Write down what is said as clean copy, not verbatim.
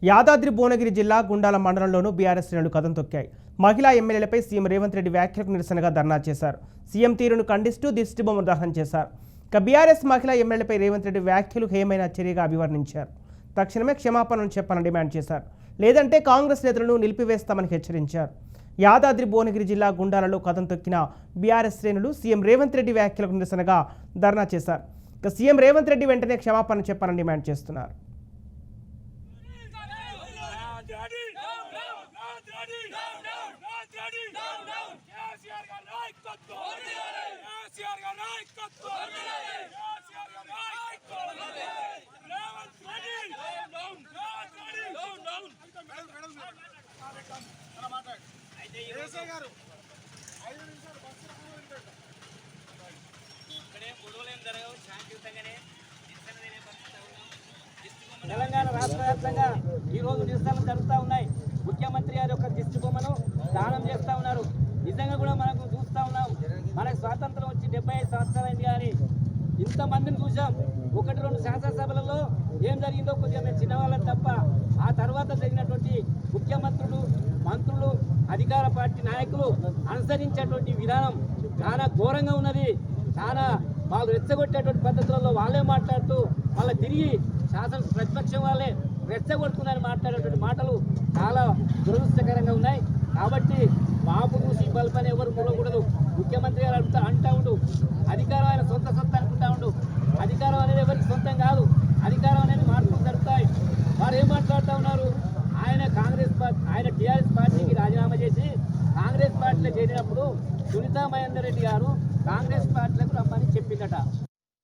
యాదాద్రి భువనగిరి జిల్లా గుండాల మండలంలోనూ బీఆర్ఎస్ శ్రేణులు కదం తొక్కాయి. మహిళా ఎమ్మెల్యేలపై సీఎం రేవంత్ రెడ్డి వ్యాఖ్యలకు నిరసనగా ధర్నా చేశారు. సీఎం తీరును ఖండిస్తూ దిష్టిబొమ్మ దహనం చేశారు. ఇక బీఆర్ఎస్ మహిళా ఎమ్మెల్యేలపై రేవంత్ రెడ్డి వ్యాఖ్యలు హేయమైన చర్యగా అభివర్ణించారు. తక్షణమే క్షమాపణలు చెప్పాలని డిమాండ్ చేశారు. లేదంటే కాంగ్రెస్ నేతలను నిలిపివేస్తామని హెచ్చరించారు. యాదాద్రి భువనగిరి జిల్లా గుండాలలో కదం తొక్కిన బీఆర్ఎస్ శ్రేణులు సీఎం రేవంత్ రెడ్డి వ్యాఖ్యలకు నిరసనగా ధర్నా చేశారు. ఇక సీఎం రేవంత్ రెడ్డి వెంటనే క్షమాపణ చెప్పాలని డిమాండ్ చేస్తున్నారు. తెలంగాణ రాష్ట్ర వ్యాప్తంగా ఈరోజు నిరసనలు జరుగుతూ ఉన్నాయి. ముఖ్యమంత్రి గారి యొక్క దిష్టిబొమ్మను దానం చేస్తూ ఉన్నారు. నిజంగా కూడా మనకు చూస్తూ ఉన్నాం. మనకు స్వాతంత్రం వచ్చి 75 సంవత్సరాలైంది కానీ ఇంతమందిని చూసాం. 1-2 శాసనసభలలో ఏం జరిగిందో కొద్దిగా మేము చిన్నవాళ్ళని తప్ప ఆ తర్వాత జరిగినటువంటి ముఖ్యమంత్రులు, మంత్రులు, అధికార పార్టీ నాయకులు అనుసరించేటువంటి విధానం చాలా ఘోరంగా ఉన్నది. చాలా వాళ్ళు రెచ్చగొట్టేటువంటి పద్ధతులలో వాళ్ళే మాట్లాడుతూ వాళ్ళ తిరిగి ప్రతిపక్షం వాళ్ళే రెచ్చగొడుతుందని మాట్లాడేటువంటి మాటలు చాలా దురదృష్టకరంగా ఉన్నాయి. కాబట్టి బాబు చూసి బల్పని ఎవరు కూడకూడదు. ముఖ్యమంత్రి గారు అంటూ ఉండు అధికారం ఆయన సొంత అనుకుంటా ఉండు. అధికారం అనేది ఎవరికి సొంతం కాదు. అధికారం అనేది మార్పులు జరుగుతాయి. వారు ఏం మాట్లాడుతూ ఉన్నారు? ఆయన టీఆర్ఎస్ పార్టీకి రాజీనామా చేసి కాంగ్రెస్ పార్టీలో చేరినప్పుడు సునీతా మహేందర్ రెడ్డి గారు కాంగ్రెస్